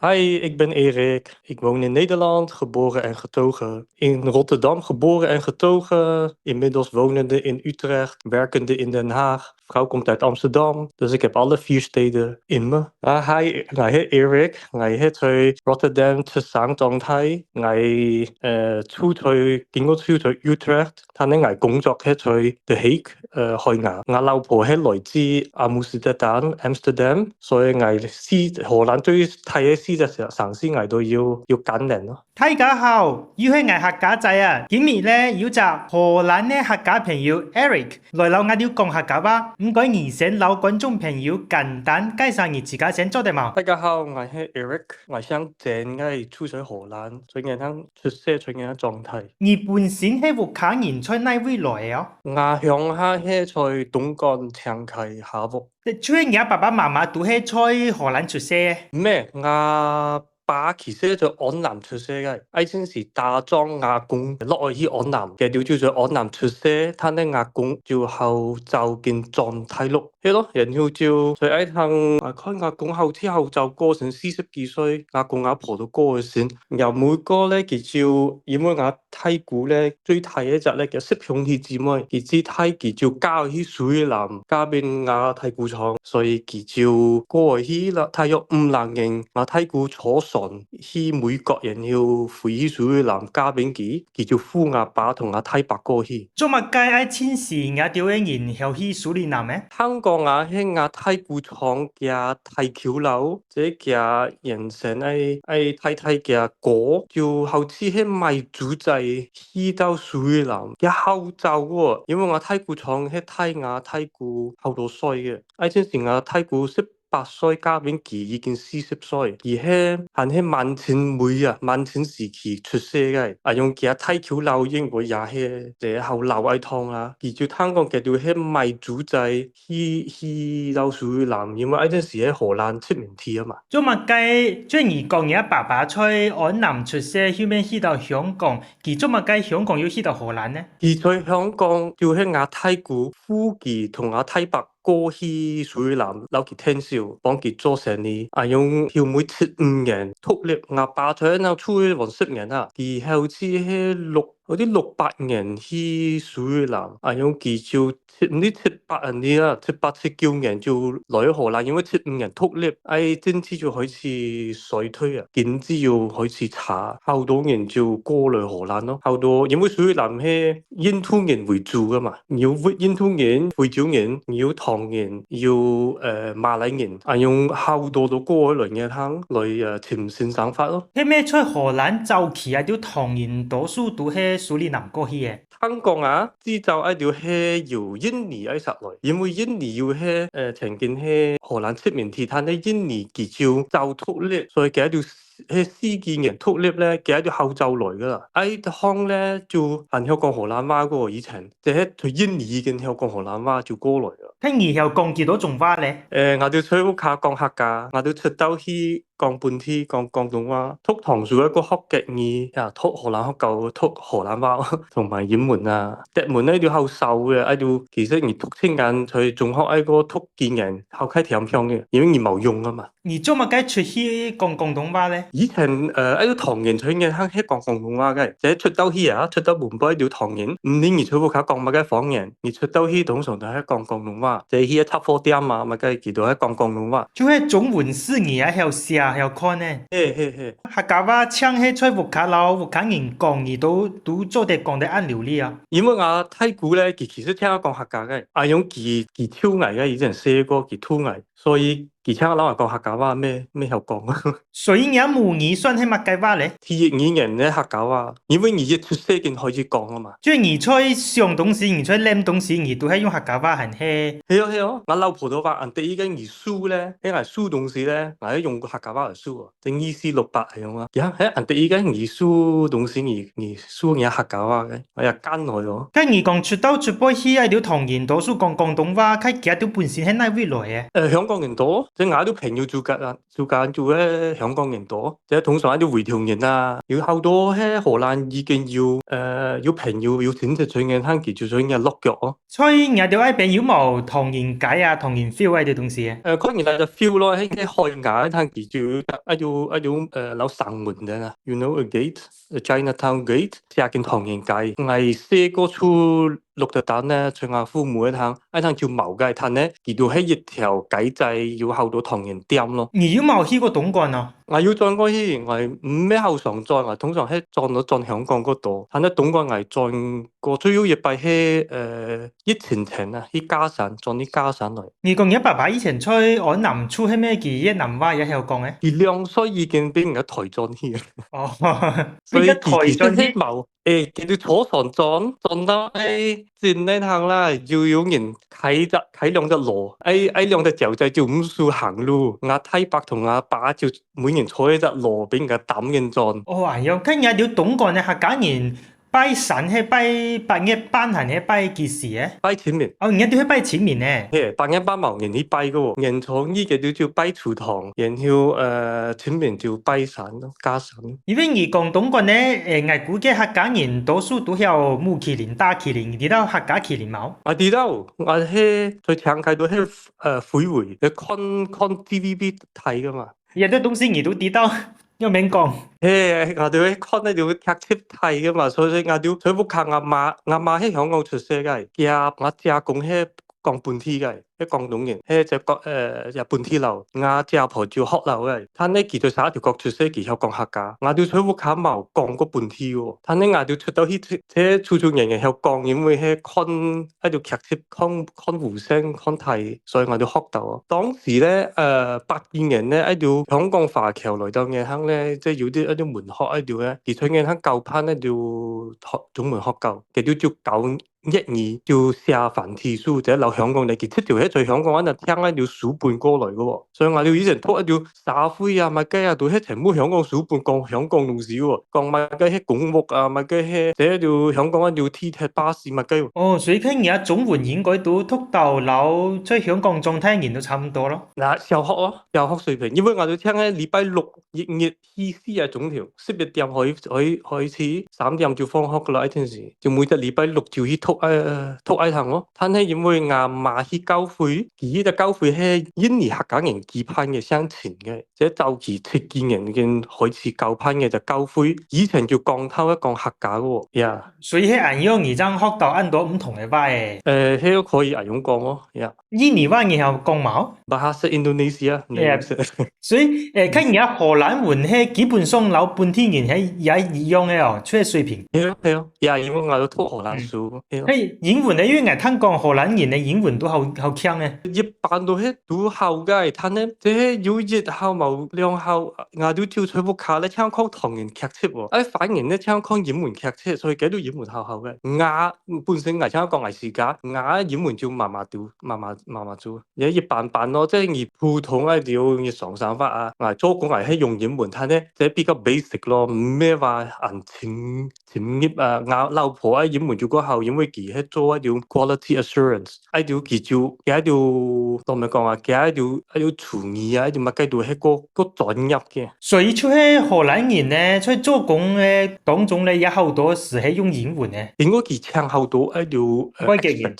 Hi, ik ben Erik. Ik woon in Nederland, geboren en getogen. In Rotterdam geboren en getogen. Inmiddels wonende in Utrecht, werkende in Den Haag. Vrouw komt uit Amsterdam, dus ik heb alle 4 steden in me. Hi, ngài heet Erik. Ngài heet tôi Rotterdam出生狀態. ngài出去見我出去 Utrecht，但係ngài工作喺在 The Hague，海牙。我老婆係來自阿姆斯特丹 Amsterdam，所以ngài荷蘭最睇嘅事嘅城市ngài都要揀人咯。大家好，要係我客家仔啊！今日咧有隻荷蘭嘅客家朋友 Eric 來到我哋講客家話，唔該你先老觀眾朋友簡單介紹你自己先做得冇？大家好，我係 Eric，我想正係出咗荷蘭，最近喺出社最近嘅狀態。你本身係客家人，在哪位來啊？我鄉下係在東莞長溪下屋。即係你爸爸媽媽都係在荷蘭出世嘅？唔係，我爸其實在安南出世嘅，以前是打樁阿公落去安南嘅，就在安南出世，他的阿公就後就見狀態咯，係咯，然後就在愛趟大概阿公後之後就過成40幾歲，阿公阿婆都過咗先，然後每個咧佢就因為我太姑咧最大一隻咧叫識兄弟姊妹，佢只太佢就嫁去水南，嫁俾我太姑廠，所以佢就過去啦，大約5人，我太姑坐船去美國，然後飛去水南嫁俾佢，佢就扶我爸同我太伯過去。做乜解愛親事我掉嘅人後去蘇里南嘅？香港我喺我太姑廠嘅大橋樓，即係人生太嘅果，就好似喺賣豬仔去到水南嘅後走喎，因為我太姑廠喺我太姑好多歲嘅，嗰陣時我太姑18歲嫁俾佢已經40歲，而喺萬青妹啊，萬青時期出世嘅，用佢太橋樓應該也係即後樓一趟啊，佢就聽講佢哋喺賣豬仔去到水南，因為嗰陣時喺荷蘭出名啲啊嘛。做乜解？即係你講你爸爸在安南出世，後面去到香港，佢做乜解香港要去到荷蘭呢？佢在香港就喺我太姑夫佢同我太伯過去水南攞佢聽笑，幫佢做生意，用條妹75年獨立，我爸在那出去玩10年啊，佢好似係嗰啲6、8年去水南，用佢就唔知7、8年啦，7、8、7、9年就來荷蘭，因為75年獨立，經濟就開始衰退啊，經濟又開始差，好多人就過來荷蘭咯，好多因為水南係印度人為主噶嘛，有印度人、非洲人，有唐人，有馬來人，用好多都過來嘅趟來尋新生活咯。係咩在荷蘭早期啊？啲唐人多數都係蘇里南過去嘅。香港啊，知就一條係由印尼嚟來，因為印尼要係曾經係荷蘭殖民地，但係印尼佢就獨立，所以佢一條係4幾年獨立咧，佢一條後走來噶啦。趟咧就係曉講荷蘭話個以前，即係佢印尼已經曉講荷蘭話就過來啦。聽以後講幾多種話咧？我哋在屋企講客家，我哋出到去講本地講廣東話，讀唐書一個學嘅語，讀荷蘭學夠，讀荷蘭話同埋英文啊。德文呢條好瘦嘅，喺度其實你讀清間，佢仲學一個讀見人，好開甜香嘅，因為你冇用啊嘛。你做乜解出去講廣東話咧？以前喺度唐人出嘅，肯係講廣東話嘅，即係出到去啊，出到門口一條唐人，唔理你在屋企講乜嘅方言，你出到去通常都係講廣東話，即係去插貨店啊，咪嘅佢都係講廣東話。就係中文字義啊，曉寫曉看呢。客家話唱喺在屋企老屋企人講，你都做得講得按流利啊。因為我太姑咧，佢其實聽我講客家嘅，用佢挑藝嘅，以前寫過佢挑藝，所以佢聽我老人講客家話咩曉講啊。所以你母語算係乜嘅話咧？第二語言咧客家話，因為你一出世就開始講啊嘛。即係你在想東西，你在諗東西，你都係用客家話係係。係啊，我老婆都話，人哋依家而書咧，因為書東西咧，我係用個客家話嚟書啊，正意思600係咁啊。人哋依家而書東西而書嘢客家話嘅，我又跟來咯。咁你講出到出波去，一條唐人多數講廣東話，佢幾多本身係哪位來嘅？香港人多，即係我啲朋友做緊做咧香港人多，即係通常啲回條人啊，有好多喺荷蘭已經要朋友要親戚做嘅，佢記住做嘅落腳哦。所以我哋嗰邊有冇唐人街啊、唐人 feel 嗰啲東西啊？可能就 feel 咯，喺開眼佢記住老上門嘅啦，you know a gate，Chinatown gate，即係件唐人街。我細個出鹿特丹咧，隨我父母一趟叫毛街攤咧，見到喺一條街仔有好多唐人店咯。你有冇去過東莞啊？我要轉過去，我唔咩後常轉，我通常喺轉香港嗰度。但係東莞我轉過最後一擺喺疫情前啊，去嘉山轉啲嘉山嚟。你講你爸爸以前在安南出係咩嘅越南話也係有講嘅？佢2歲已經俾人家抬轉去啊！哦，所以台進啲冇叫你坐上轉到轉呢趟啦，要有人啟兩隻鑼，兩隻腳仔就唔數行路。我太伯同阿爸就每年坐一隻鑼俾人家抌人轉。哦，係有，跟住有東莞嘅客家人拜神係拜八月班係係拜幾時嘅？拜前面，哦，而家都係拜前面咧。8月8冇人去拜嘅喎，人從呢嘅就拜祠堂，然後前面就拜神咯，家神。因為而講東莞咧，我估計客家人多數都有母麒麟、大麒麟，你知道客家麒麟冇？我知道，我喺最常睇到喺會你看 TVB 睇噶嘛。有啲東西你都知道，有名講。我哋喺看咧就會劇集睇噶嘛，所以我哋全部靠阿媽喺香港出世嘅，我家公喺講本地嘅，喺廣東人，喺就本地佬，我家婆就學樓嘅，但係佢在沙條角出世，佢喺講客家，我哋全部靠冇講過本地喎，但係我哋出到去即處處人喺講，因為喺看喺條劇集看互相看睇，所以我哋學到。當時咧80年咧喺條香港華僑來到嘅坑咧，即係有啲一啲門學喺度咧，而且嘅坑舊班咧就學中文學舊，佢都叫912就寫繁體書，即係留香港嚟，佢7條喺在香港嗰度聽一條書本過來嘅喎，所以我哋以前讀一條沙灰啊、麥雞啊，都喺全部香港書本講香港東西喎，講麥雞喺公屋啊、麥雞喺即係一條香港一條鐵鐵巴士麥雞。哦，所以佢而家中文應該都讀到老，在香港狀態人都差唔多咯。嗱，小學水平，因為我哋聽咧禮拜六日意思係總條11點開始，3點就放學噶啦，呢陣時就每隻禮拜六就去讀一堂咯。但係因為阿媽去教會，佢嘅教會係印尼客家人舉辦嘅相前嘅，即係早期7幾年已經開始教辦嘅就教會，以前叫講頭一講客家嘅喎。Yeah. 所以喺按樣而爭學到很多唔同嘅話誒。呢個可以按樣講咯。Yeah. 印尼話然後講冇？Bahasa Indonesia，所以佢而家荷蘭文係基本上老本地人係也一樣嘅哦，出水平。係啊，因為我都讀荷蘭書。係英文咧，因為我聽講荷蘭人嘅英文都好強嘅。一般都係讀好嘅，但係即係有1校冇2校，我都照全部卡咧，聽講唐人劇集喎。反而咧聽講英文劇集，所以幾多英文好嘅。我本身係聽講藝術家，我英文就麻麻做，一般般咯。即係而普通嘅條日常生活啊，我做工係用英文，但係即係比較 basic 咯，唔咩話前業啊。我老婆喺英文就嗰校，因為佢係做一條 quality assurance，一條佢就一條當咪講啊，佢一條廚藝啊，一條乜嘢都係個專業嘅。所以出喺荷蘭人咧，出做工嘅當中咧，有好多時係用英文嘅。應該佢請好多一條外籍人，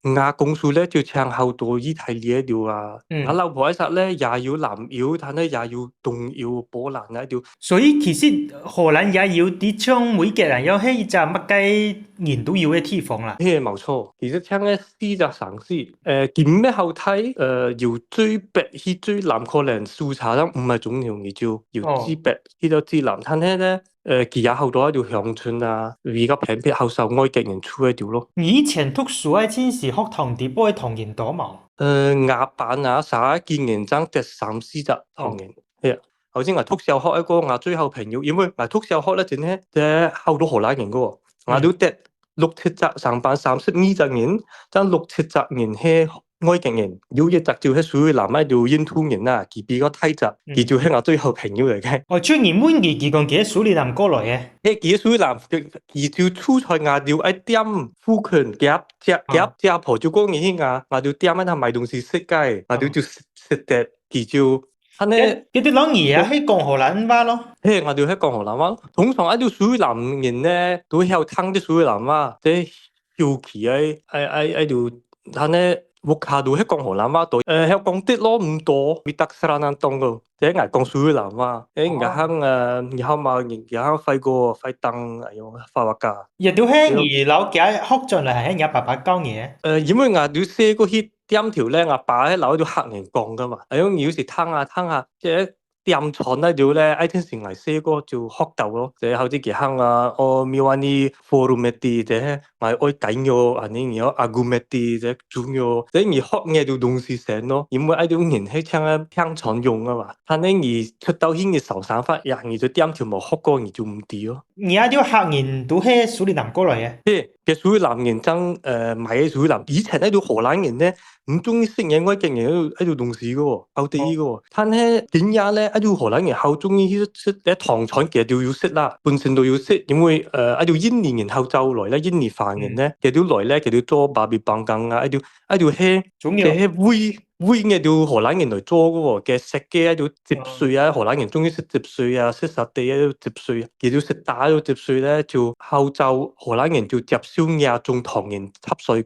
我公司咧就請好多意大利一條啊。我老婆喺實咧也有南搖，但係也有東搖波蘭啊一條。所以其實荷蘭也有啲像每個人有喺一隻乜雞人都有嘅地方啦。冇錯，其實聽咧4隻城市，見咩好睇？由最北去最南可能數查得唔係總容易就由最北去到最南，但係咧佢有好多一條鄉村啊，而家平平好受外籍人出一條咯。你以前讀書喺前時學堂啲波唐人多冇？亞班啊，11幾年爭得3、4隻唐人。係啊，頭先我讀小學一個我最後朋友，因為我讀小學咧真係即係好多荷蘭人嘅喎，我都得6、7隻上班32隻人，爭6、7隻人係我竟然有一集就喺水南喺度印度人啊，佢比較體質，佢就係我最好朋友嚟嘅。哦，最原本佢講嘅蘇里南過來嘅。佢水南佢就出菜牙條喺店附近夾婆就講嘢啊，牙條店喺度賣東西食嘅，牙條就食得佢就。嗰啲老嘢啊，係講荷蘭話咯。嘿，我哋喺講荷蘭話，通常一啲水南人咧都曉聽啲水南話，即係尤其喺度，但係屋下度喺講荷蘭話多，曉講啲咯唔多，未得斯蘭難當個，即係嗌講水南話，誒而家然後嘛，而家快過快登，用法話㗎。亦都係二樓嘅學進嚟係人爸爸講嘢。因為我哋寫嗰啲點條咧，我爸喺樓度客人講噶嘛，因為有時聽下，即係。點廠喺度咧，I 天成嚟寫歌就學到咯，即係好似其他啊，我咪話你 forum 啲啫，我愛緊咗，啊你有 argument 啲啫，仲有即係你學嘢就東西成咯，因為喺度人喺聽廠用啊嘛，但係你出到去嘅受想法，人你就點條冇學過，你就唔掂咯。而家啲客人都係蘇里南過來嘅。嘅蘇里南人爭買蘇里南，以前喺度荷蘭人咧唔中意食嘢，我竟然喺度東西嘅喎，後地嘅喎，但係點解咧？喺度荷蘭人好中意食啲糖廠嘅都要食啦，本身都要食，因為喺度印尼人後就來咧，印尼飯人咧，佢都來咧，佢都做巴比棒羹啊，喺度係會嘅到荷蘭人嚟做嘅喎，嘅食嘅喺度接水啊，荷蘭人中意食接水啊，食實地喺度接水，佢都食打喺度接水咧，就後就荷蘭人就接燒嘢，仲唐人插水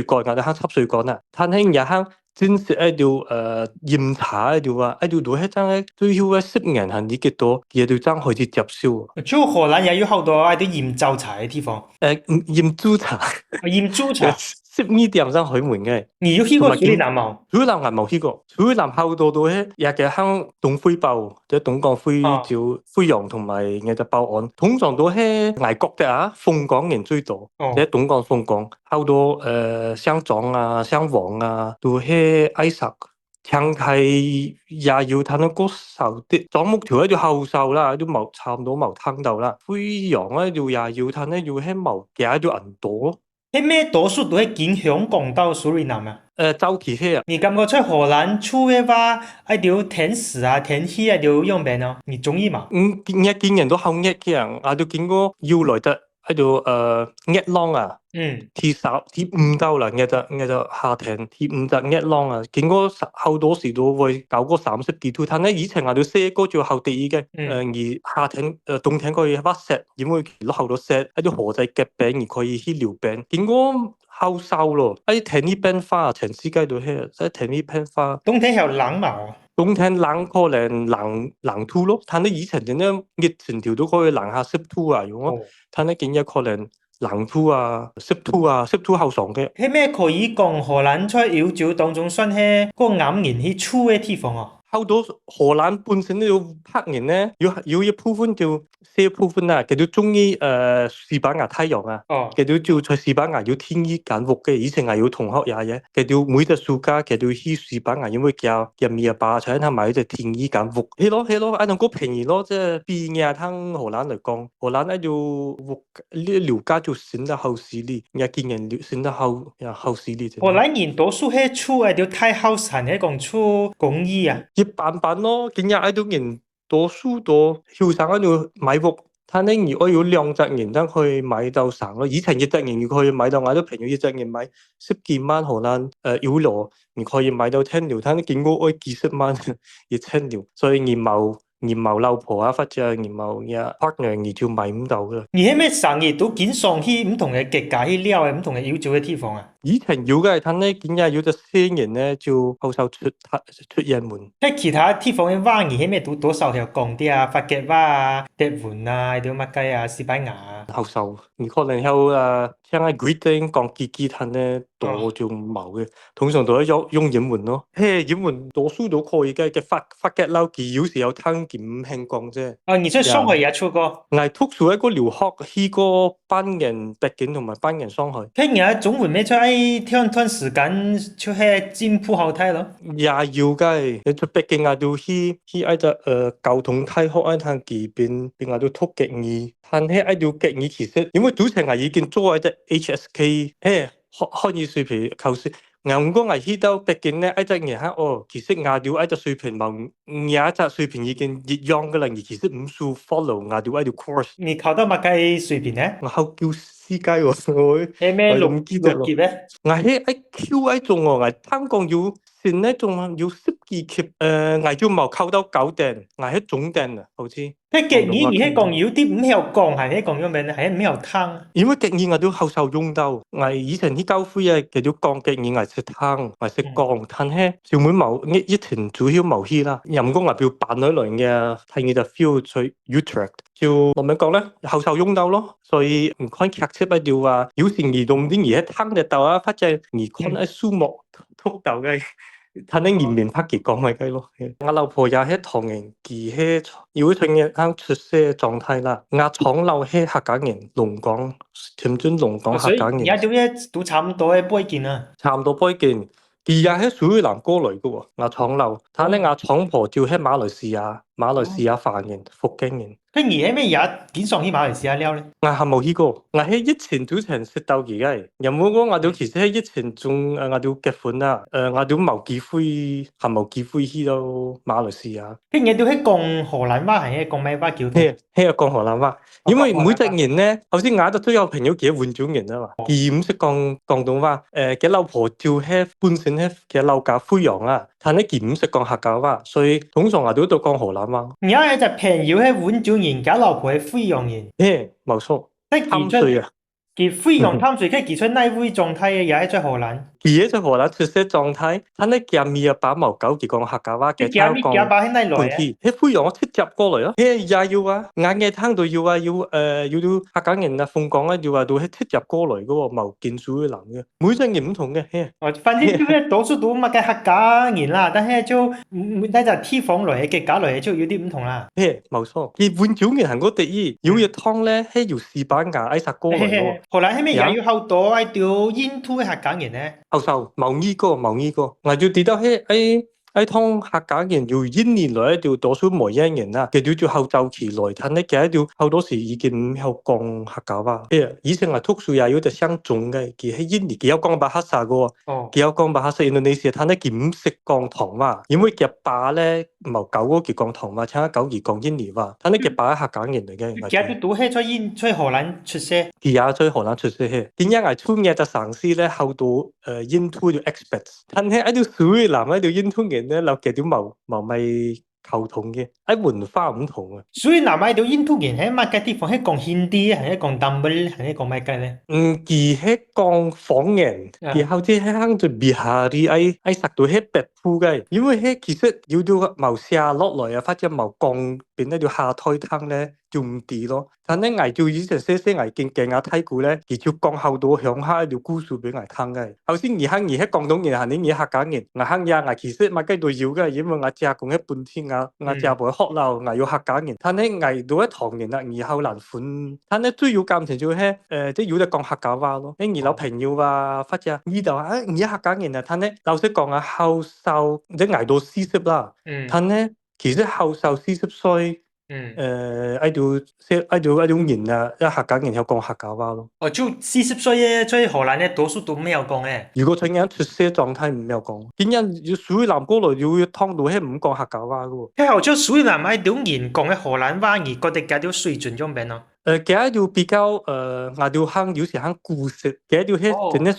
乾，我哋慳插水乾啊，但係也慳真係喺度飲茶喺度啊，喺度都係真係最少嘅10年係呢幾多，佢都真開始接燒。就荷蘭也有好多喺啲飲早茶嘅地方。飲豬茶。飲豬茶。12點先開門嘅。你有去過蘇里南冇？蘇里南我冇去過，蘇里南好多都係也嘅香東非包，即係東港非就飛揚同埋嘅就包案，通常都係外國嘅啊，鳳港人最多，即係東港鳳港好多香莊啊、香黃啊，都係愛食。聽係也要睇到嗰手啲，樟木條喺度後手啦，都冇差唔多冇聽到啦。飛揚咧就也要睇咧，要喺冇嘅喺度銀朵。係咩多數都係經香港到蘇里南啊？周期係啊。你感覺出荷蘭出嘅話，喺度天時啊、天氣喺度用邊咯？你中意嘛？見人都好熱嘅人，我都見過要來得喺度熱浪啊。T5到啦，就夏天 T5就熱浪啊，見過好多時都會搞個30幾度，但係以前我哋寫歌就後地嘅，而夏天冬天可以挖石，因為落好多石喺啲河仔結冰，而可以去溜冰。見過好瘦咯，喺天氣變化，全世界都係，喺天氣變化。冬天有冷嘛？冬天冷可能冷吐咯，但係以前點樣熱成條都可以冷下濕吐啊，用咯，但係今日可能。冷吐啊，濕吐好爽嘅。係咩可以講荷蘭在歐洲當中算係個啱人去住嘅地方啊？好多荷蘭本身都有黑人咧，有一部分就少部分啊，佢都中意西班牙太陽啊，佢都就在西班牙要天意揀屋嘅。以前係有同學也嘅，佢都每隻暑假佢都去西班牙，因為叫入面阿爸請佢買隻天意揀屋。係咯，按照個便宜咯，即係比亞聽荷蘭嚟講，荷蘭咧就屋呢樓價就升得好犀利，也見人升得好犀利。荷蘭人多數係住喺條太後山喺講住公寓啊。一般般咯，今日喺度人多數都後生喺度買屋，但係如果有2隻人都可以買到省咯。以前1隻人可以買到，我都朋友1隻人買10幾萬荷蘭歐羅，你可以買到10條，但係見過幾十萬1000條，所以而冇老婆啊，或者而冇partner，而就買唔到嘅。而係咩生意都經常去唔同嘅國家去撩嘅唔同嘅歐洲嘅地方啊？以前有嘅，但係今日有隻新人咧就好少出遠門。喺其他地方嘅話，而係咩都多少條講啲啊，法國話啊、德文啊、啲乜雞啊、西班牙啊。好少，你可能有像係 greeting 講幾攤咧，多就冇嘅，通常都係用英文咯。英文多數都可以嘅法國佬佢有時有聽見唔興講啫。你在上海也出過？我讀書一個留學去過班人北京同埋班人上海。聽日中文咩出？段時間就係進步好睇咯。也要嘅，你出北京啊，都去喺隻交通大學喺度幾邊啊都讀極語，但係喺度極語其實因為之前我已經做喺隻 HSK，漢語水平考試。唔講我去到北京咧，一隻嘢其實我哋一隻水平冇，而一隻水平已經一樣嘅啦，而其實唔需 follow 我哋一條 course。你考到乜嘅水平咧？我考叫師雞喎，係咩我都唔記得咯。六級咧？我喺 IQ 一種喎，我聽講要先一種要12級，我就冇考到9點，我係總點啊，好似。佢極語而係講有啲唔曉講，係講咗咩咧？係唔曉聽。因為極語我都好少用到，我以前去教會啊，佢都講極語，我識聽，我識講，但係小妹冇，以前主要冇去啦。又唔講話要辦起來嘅，睇你就 feel 最 Utrecht，就我咪講咧，好少用到咯。所以唔看劇集啊，就話有時移動啲嘢聽得到啊，或者而看啲數目讀到嘅。睇你言面拍結講咪計咯。我老婆也係唐人，佢係要佢嘅啱出世狀態啦。我廠樓係客家人，龍崗天津龍崗客家人。而家做嘢都差唔多嘅背景啊。差唔多背景，佢也係屬於南過來嘅喎。我廠樓，但係我廠婆就係馬來西亞華人、福建人。佢而係咩嘢？經常去馬來西亞了咧？我係冇去過，我喺以前之前識到佢嘅，有冇講我哋其實喺以前仲我哋結婚啦，我哋冇機會，係冇機會去到馬來西亞。佢而都係講荷蘭話，係講咩話叫？係講荷蘭話，因為每隻人咧，頭先我都有朋友幾換種人啊嘛，佢唔識講廣東話，佢老婆就係本身係佢老家惠陽啊，但係佢唔識講客家話，所以通常我哋都講荷蘭話。而家有隻朋友係換種人，佢老婆係惠陽人。冇錯，探水啊！佢惠陽探水，佢寄出哪位狀態嘅，又係在荷蘭。佢喺在荷蘭出世狀態，但係佢咪把毛狗佢講客家話嘅，佢講把喺哪來啊？喺惠陽我出入過嚟咯，也要啊，眼嘅聽到要啊，要到客家人啊，鳳港啊，要話到係出入過嚟嘅喎，冇見水男嘅，每隻人唔同嘅。反正就係多數都乜嘅客家人啦，但係就那隻地方來嘅家來就有啲唔同啦。冇錯，佢換種嘅行過第一，有一湯咧係由西班牙埃塞過嚟嘅。荷蘭係咪也有好多喺條印度嘅客家人咧？後首冇呢個，我就記得喺湯客家人由1年來一條多數冇一人啦，佢就後週期來，但係佢一條好多時已經唔曉講客家話。以前我讀書也有隻相種嘅，佢喺印尼佢有講bahasa嘅喎，佢有講bahasa Indonesia，但係佢唔識講唐話，因為佢爸咧冇教過佢講唐話，請教佢講印尼話，但係佢爸係客家人嚟嘅。佢都係在荷蘭出世，佢也在荷蘭出世嘅。點解我出嘅隻城市咧好多印度嘅 expats，但係喺條水南喺條印度人咧，留嘅都冇咪溝通嘅，喺文化唔同啊。所以南喺條印度人喺乜嘅地方係講 Hindi，係講 Tamil，係講咩嘅咧？佢係講方言，佢好似喺響住Bihari喺實到喺北部嘅，因為喺其實要到冇寫落來啊，或者冇講變得條下胎湯咧。就唔掂咯，但係捱做以前些捱見鏡下睇過咧，而就講好多鄉下一條故事俾捱聽嘅。頭先而喺廣東人，係你而客家人，我肯呀，我其實乜雞都要嘅，因為我只講一半天我只部學樓，我要客家人，但係捱到一唐人啦，而後難款，但係最要感情就係即係要得講客家話咯。你而有朋友啊，或者呢度啊，而客家人啊，但係老實講啊，後受即係捱到40啦，但係其實後受40歲。喺度人啊，一客家人有講客家話咯。就40歲嘅在荷蘭咧，多數都唔有講嘅。如果佢啱出世狀態唔有講，點解要水南過來要湯到係唔講客家話嘅喎？佢後將水南喺種人講嘅荷蘭話，而覺得佢條水準咗邊咯？佢一條比較我條行有時行故事，佢一條係真係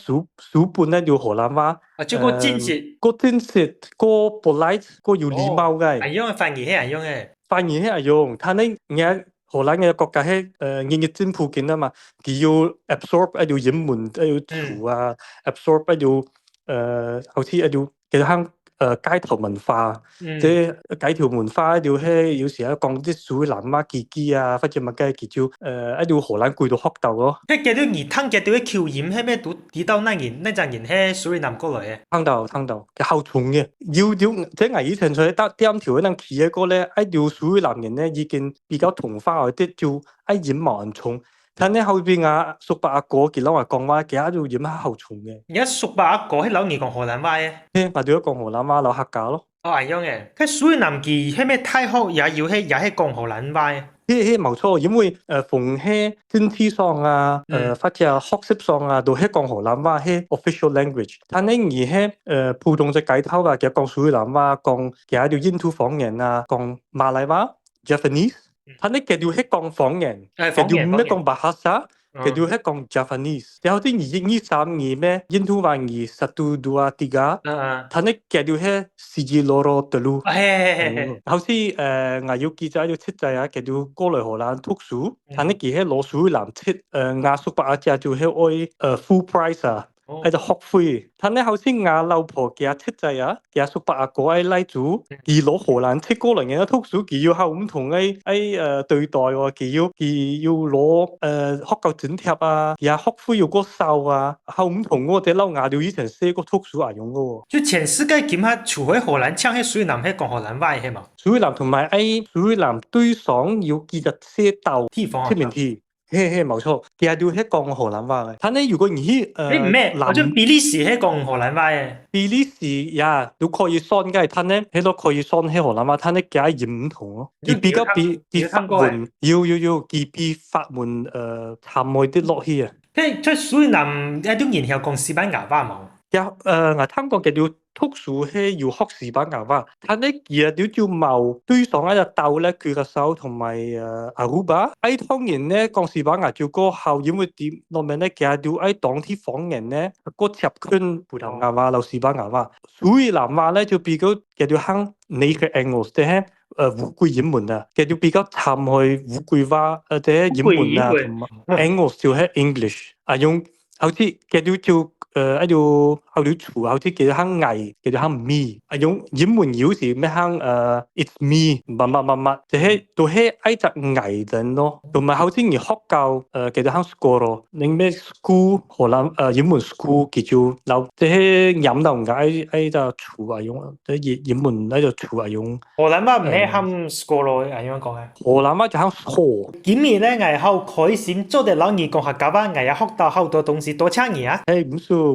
書本咧條荷蘭話。就個真實，個真實，個 polite，個有禮貌嘅。係用反而係用嘅。反而係用，但係而荷蘭嘅國家係日日進步緊啊嘛，佢要 absorb 一條英文一條詞啊，absorb 一條好似一條其實街頭文化，即係街頭文化一條係有時講啲水南話機啊，或者乜嘅叫一條荷蘭句度學到咯。佢叫到而聽嘅啲橋音係咩？都知道那陣人係水南過來嘅。聽到，好重嘅，要即係我以前在得點條嗰陣企嘅歌咧，一條水南人咧已經比較同化嗰啲叫一染毛人重。但係後邊叔伯阿哥佢老話講話，其他就染下後重嘅。而家叔伯阿哥喺老年講荷蘭話嘅。我哋都講荷蘭話老客家咯。哦，係樣嘅。佢水南記係咩大學也係講荷蘭話嘅。冇錯，因為逢喺政治上啊，或者學習上啊，都係講荷蘭話係 official language。但係而係普通嘅街頭啊，其實講水南話，講其他啲印度方言啊，講馬來話 Japanese。但係其實係講方言，其實唔係講bahasa。Kedua係講 Japanese，然後啲2、3咩印度話2、1、2、3，但係kedua係1、2、3。好似我有記者要出仔啊，kedua過來荷蘭讀書，但係佢係攞水南出亞叔伯阿姐就係愛full price 啊。係就學費，但係好似我老婆嘅出仔啊，嘅叔伯阿哥喺嚟住，佢攞荷蘭出過嚟嘅讀書，佢要考唔同嘅對待喎，佢要攞學校津貼啊，而學費要過收啊，考唔同我哋老牙料以前寫過讀書啊用嘅喎。就全世界今下除喺荷蘭唱喺水南係講荷蘭話嘅嘛？水南同埋水南對上要記得寫到地方出面題。冇錯，其實都係講荷蘭話嘅。但係如果你去唔咩，我將比利時係講荷蘭話嘅。比利時呀，都可以算嘅，但係喺度可以算喺荷蘭話，但係嘅嘢唔同咯。佢比較比法文，要佢比法文參愛啲落去啊。即水南一啲人係講西班牙話嘛？我聽講嘅要讀書係要學西班牙話，但係而家要冇對上一隻鬥咧，佢個手同埋阿魯巴，當然咧講西班牙就個效，因為點落面咧，其實要喺當地方言咧，個貼近葡萄牙話、老西班牙話，水南話咧就比較叫做行你嘅 English，即係烏龜英文啊，叫做比較參去烏龜話或者英文啊，同埋 English 就係 English 啊用。好似叫做喺度好似叫做行藝，叫做行 me， 用英文有時咩行it's me， 乜，就係都係一隻藝人咯。同埋好似你學校叫做行 school 咯，你咩 school 荷蘭英文 school 叫做留，即係飲到喺度廚啊用，即英文喺度廚啊用。荷蘭話唔係行 school 咯，係點樣講嘅？荷蘭話就行 school。今年咧，我好開心做啲老二講客家話，我也學到好多東西，多謝你啊！唔錯。